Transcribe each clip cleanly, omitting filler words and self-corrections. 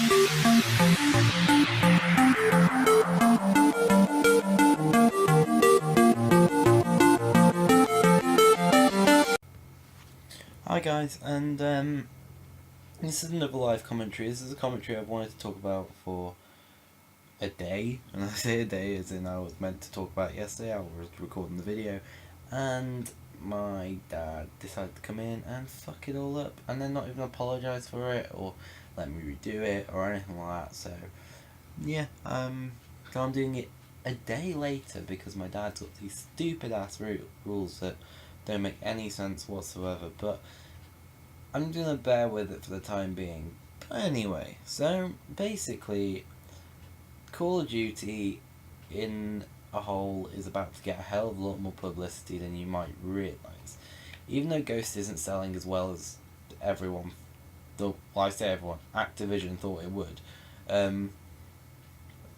Hi guys, and this is another live commentary. This is a commentary I've wanted to talk about for a day, and I say a day as in I was meant to talk about it yesterday. I was recording the video, and my dad decided to come in and fuck it all up, and then not even apologise for it, or let me redo it, or anything like that. So, yeah, so I'm doing it a day later because my dad's got these stupid ass rules that don't make any sense whatsoever, but I'm gonna bear with it for the time being. But anyway, so basically, Call of Duty in a whole is about to get a hell of a lot more publicity than you might realise. Even though Ghost isn't selling as well as everyone, well, I say everyone, Activision thought it would. And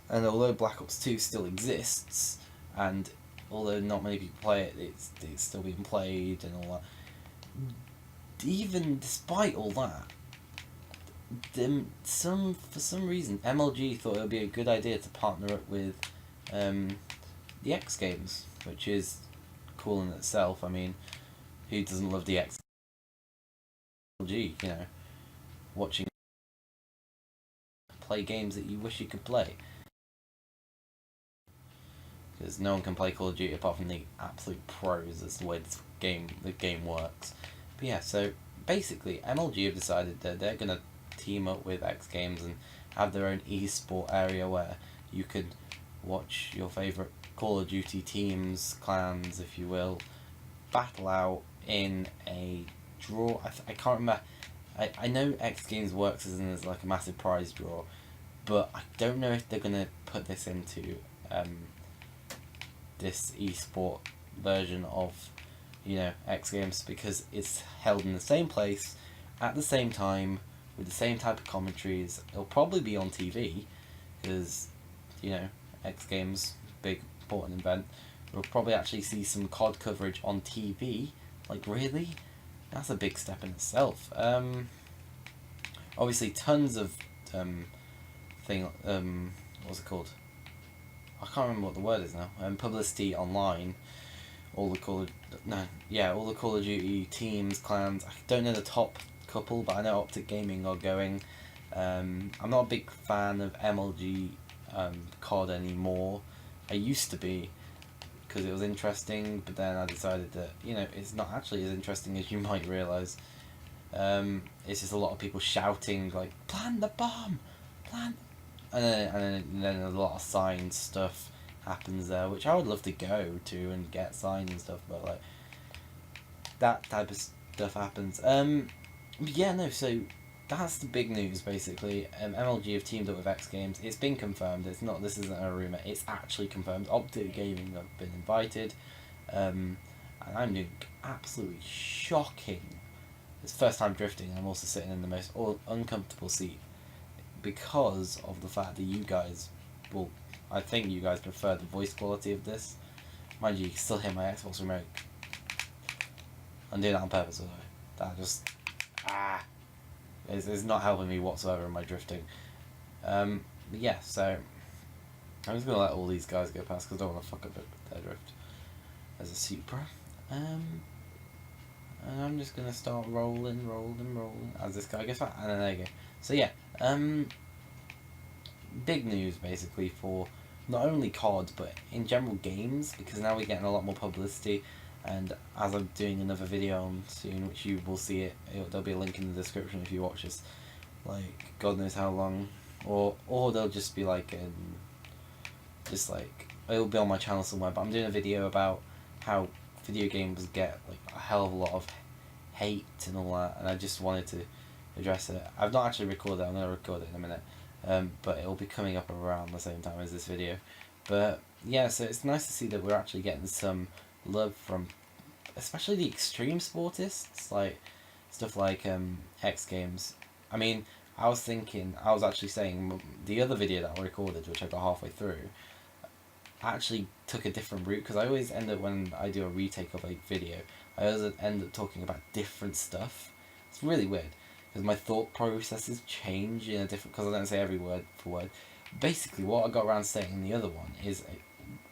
although Black Ops 2 still exists, and although not many people play it, it's still being played and all that. Even despite all that, for some reason MLG thought it would be a good idea to partner up with the X Games, which is cool in itself. I mean, who doesn't love the X MLG? You know, watching play games that you wish you could play. Because no one can play Call of Duty apart from the absolute pros. That's the way the game works. But yeah, so basically MLG have decided that they're gonna team up with X Games and have their own esport area where you could watch your favourite Call of Duty teams, clans, if you will, battle out in a draw. I can't remember. I know X Games works as like a massive prize draw, but I don't know if they're gonna put this into this esport version of, you know, X Games, because it's held in the same place at the same time with the same type of commentaries. It'll probably be on TV because, you know, X Games, big important event. We'll probably actually see some COD coverage on TV. Like, really? That's a big step in itself. Obviously tons of what's it called? I can't remember what the word is now. Publicity online. All the Call of Duty teams, clans. I don't know the top couple, but I know Optic Gaming are going. I'm not a big fan of MLG COD anymore. I used to be, because it was interesting, but then I decided that, you know, it's not actually as interesting as you might realise. It's just a lot of people shouting like, "Plant the bomb! Plant!" And then a lot of signed stuff happens there, which I would love to go to and get signed and stuff, but like that type of stuff happens. Yeah, no, so that's the big news basically. MLG have teamed up with X Games. It's been confirmed. It's not. This isn't a rumor. It's actually confirmed. Optic Gaming have been invited, and I'm doing absolutely shocking. It's first time drifting. And I'm also sitting in the most uncomfortable seat because of the fact that you guys will. I think you guys prefer the voice quality of this. Mind you, you can still hear my Xbox remote. I'm doing that on purpose, by the way. That just it's not helping me whatsoever in my drifting. But yeah, so I'm just gonna let all these guys go past because I don't want to fuck up their drift as a Supra. And I'm just gonna start rolling as this guy gets back, and then there you go. So yeah, big news basically for not only COD but in general games, because now we're getting a lot more publicity. And as I'm doing another video on soon, which you will see there'll be a link in the description if you watch this, like God knows how long, or they'll just be like just like it'll be on my channel somewhere. But I'm doing a video about how video games get like a hell of a lot of hate and all that, and I just wanted to address it. I've not actually recorded it. I'm gonna record it in a minute, but it'll be coming up around the same time as this video. But yeah, so it's nice to see that we're actually getting some love from especially the extreme sportists, like stuff like X Games. I mean, I was actually saying the other video that I recorded, which I got halfway through, actually took a different route, because I always end up, when I do a retake of a video, I always end up talking about different stuff. It's really weird, because my thought processes change in a different, because I don't say every word for word. Basically, what I got around saying in the other one is,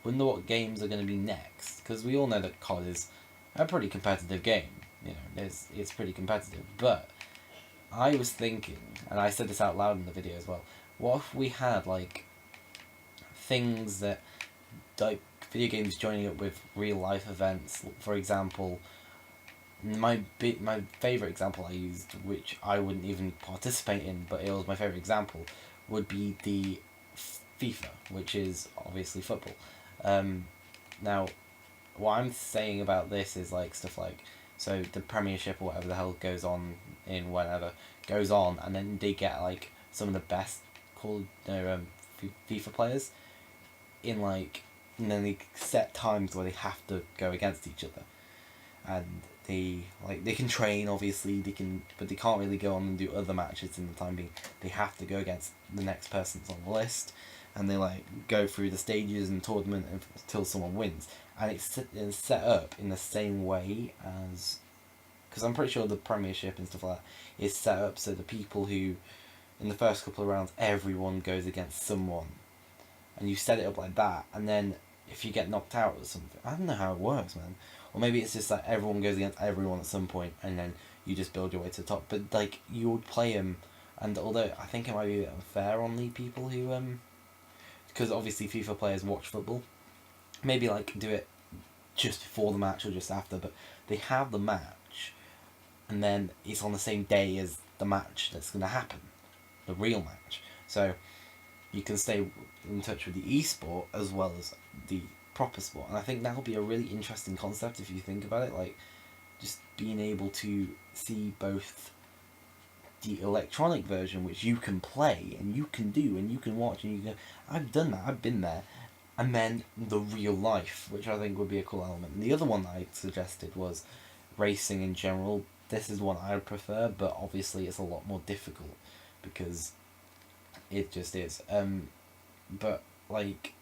wonder what games are going to be next, because we all know that COD is a pretty competitive game. It's pretty competitive, but I was thinking, and I said this out loud in the video as well, what if we had, like, things that, like, video games joining up with real life events? For example, my favourite example I used, which I wouldn't even participate in, but it was my favourite example, would be the FIFA, which is obviously football. Now, what I'm saying about this is, like, stuff like, so the Premiership or whatever the hell goes on in whatever goes on, and then they get, like, some of the best FIFA players in, like, and then they set times where they have to go against each other, and they can train, obviously, but they can't really go on and do other matches in the time being. They have to go against the next person that's on the list, and they, like, go through the stages and tournament until someone wins. And it's set up in the same way as, because I'm pretty sure the Premiership and stuff like that is set up so the people who, in the first couple of rounds, everyone goes against someone, and you set it up like that, and then if you get knocked out or something, I don't know how it works, man. Or maybe it's just like everyone goes against everyone at some point, and then you just build your way to the top. But, like, you would play them, and although I think it might be a bit unfair on the people who, because obviously FIFA players watch football, maybe, like, do it just before the match or just after, but they have the match, and then it's on the same day as the match that's going to happen, the real match. So you can stay in touch with the esport as well as the proper sport, and I think that'll be a really interesting concept if you think about it, like, just being able to see both the electronic version, which you can play and you can do and you can watch and you can, I've done that, I've been there, and then the real life, which I think would be a cool element. And the other one that I suggested was racing in general. This is one I would prefer, but obviously it's a lot more difficult because it just is. But, like,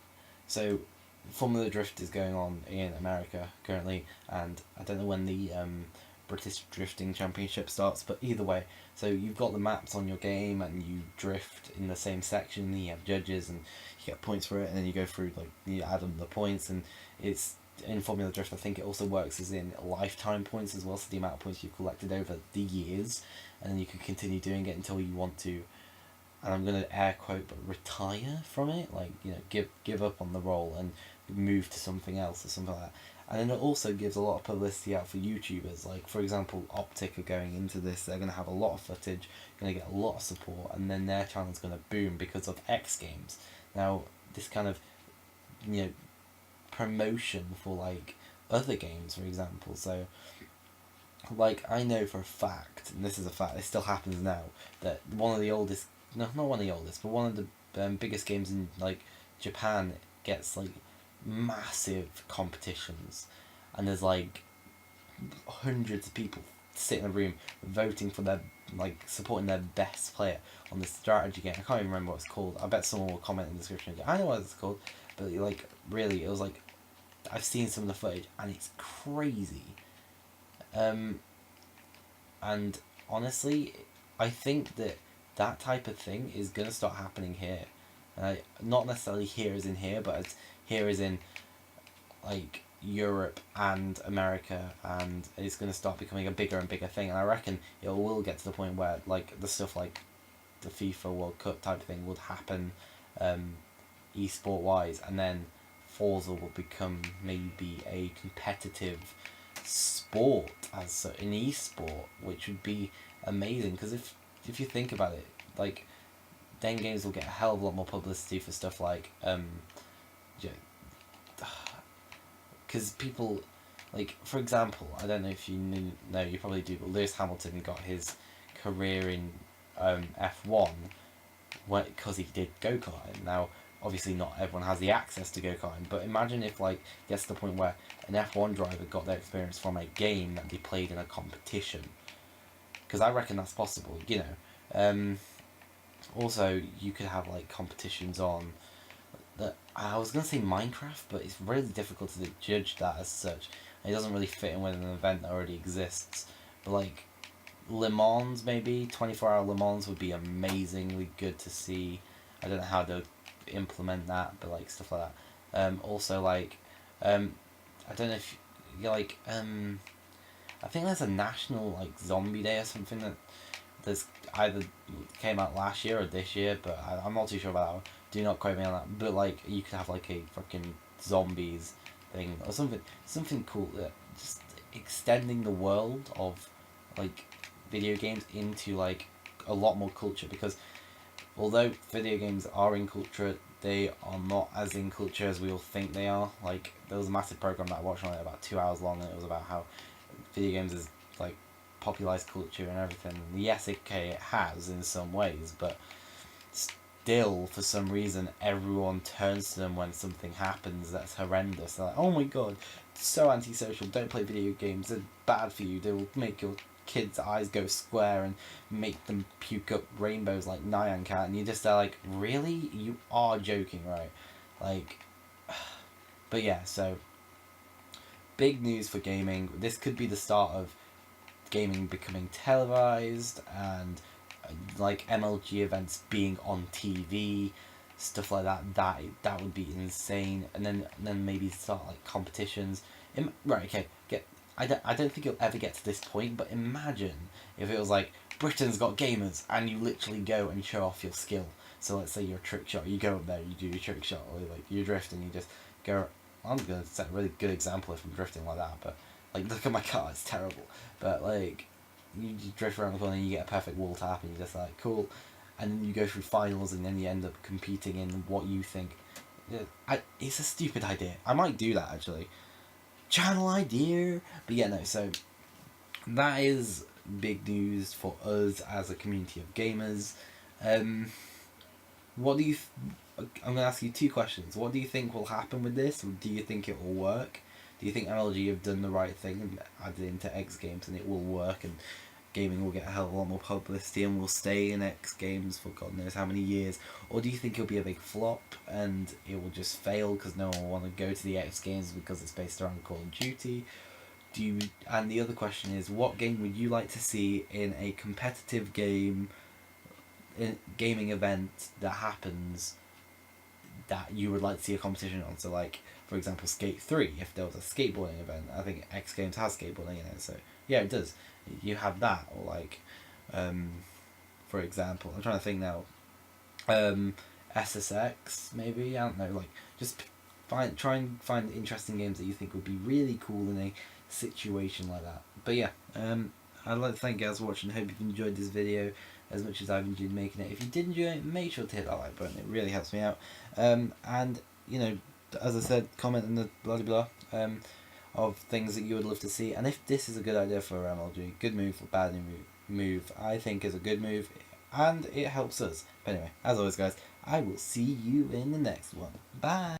so Formula Drift is going on in America currently, and I don't know when the British Drifting Championship starts, but either way, so you've got the maps on your game and you drift in the same section, and you have judges and you get points for it, and then you go through, like, you add them the points, and it's in Formula Drift, I think it also works as in lifetime points as well, so the amount of points you've collected over the years, and then you can continue doing it until you want to, and I'm going to air quote, but retire from it, like, you know, give up on the role and move to something else or something like that. And then it also gives a lot of publicity out for YouTubers, like, for example, Optic are going into this, they're going to have a lot of footage, going to get a lot of support, and then their channel's going to boom because of X Games. Now, this kind of, you know, promotion for, like, other games, for example, so, like, I know for a fact, and this is a fact, it still happens now, that one of the oldest, no, not one of the oldest, but one of the biggest games in, like, Japan gets, like, massive competitions, and there's, like, hundreds of people sit in a room voting for their, like, supporting their best player on the strategy game. I can't even remember what it's called. I bet someone will comment in the description. I know what it's called, but, like, really, it was, like, I've seen some of the footage and it's crazy. And honestly, I think that type of thing is gonna start happening here. Not necessarily here as in here, but as here as in, like, Europe and America, and it's going to start becoming a bigger and bigger thing, and I reckon it will get to the point where, like, the stuff like the FIFA World Cup type thing would happen esport wise, and then Forza will become maybe a competitive sport as an esport, which would be amazing, because if you think about it, like, then games will get a hell of a lot more publicity for stuff like because people, like, for example, I don't know if you know, you probably do, but Lewis Hamilton got his career in F1 because he did go-karting. Now, obviously not everyone has the access to go-karting, but imagine if, like, it gets to the point where an F1 driver got their experience from a game that they played in a competition, because I reckon that's possible, you know. Also, you could have, like, competitions on that. I was gonna say Minecraft, but it's really difficult to judge that as such. It doesn't really fit in with an event that already exists. But, like Le Mans, maybe 24-hour Le Mans would be amazingly good to see. I don't know how to implement that, but like stuff like that. Also like, I don't know if you like. I think there's a national like zombie day or something that there's either came out last year or this year, but I'm not too sure about that one. Do not quote me on that. But like you could have like a fucking zombies thing or something cool that just extending the world of like video games into like a lot more culture, because although video games are in culture, they are not as in culture as we all think they are. Like there was a massive program that I watched on it about 2 hours long, and it was about how video games is like popularized culture and everything. And yes, it has in some ways, but still, for some reason, everyone turns to them when something happens that's horrendous. They're like, "Oh my god, so antisocial! Don't play video games. They're bad for you. They will make your kids' eyes go square and make them puke up rainbows like Nyan Cat." And you just are like, "Really? You are joking, right?" Like, but yeah. So, big news for gaming. This could be the start of gaming becoming televised, and like MLG events being on TV, stuff like that. That would be insane. And then maybe start like competitions. Right, okay. I don't think it'll ever get to this point, but imagine if it was like Britain's Got Gamers, and you literally go and show off your skill. So let's say you're a trick shot, you go up there, you do your trick shot, or like you drift and you just go. I'm gonna set a really good example if I'm drifting like that, but like look at my car, it's terrible. But like you drift around the corner and you get a perfect wall tap and you're just like cool, and then you go through finals and then you end up competing in what you think. It's a stupid idea. I might do that actually. Channel idea. But yeah, no, so that is big news for us as a community of gamers. What do you I'm going to ask you two questions. What do you think will happen with this? Do you think it will work? Do you think MLG have done the right thing and added it into X Games and it will work and gaming will get a hell of a lot more publicity and will stay in X Games for God knows how many years? Or do you think it'll be a big flop and it will just fail because no one will want to go to the X Games because it's based around Call of Duty? And the other question is, what game would you like to see in a competitive gaming event that happens that you would like to see a competition on? So like, for example, Skate 3, if there was a skateboarding event. I think X Games has skateboarding in it, so yeah, it does. You have that, or like, for example, I'm trying to think now, SSX maybe, I don't know, like, just try and find interesting games that you think would be really cool in a situation like that. But yeah, I'd like to thank you guys for watching. I hope you've enjoyed this video as much as I've enjoyed making it. If you did enjoy it, make sure to hit that like button, it really helps me out. And, you know, as I said, comment in the blah of things that you would love to see. And if this is a good idea for MLG, good move or bad move, I think is a good move, and it helps us. But anyway, as always guys, I will see you in the next one. Bye!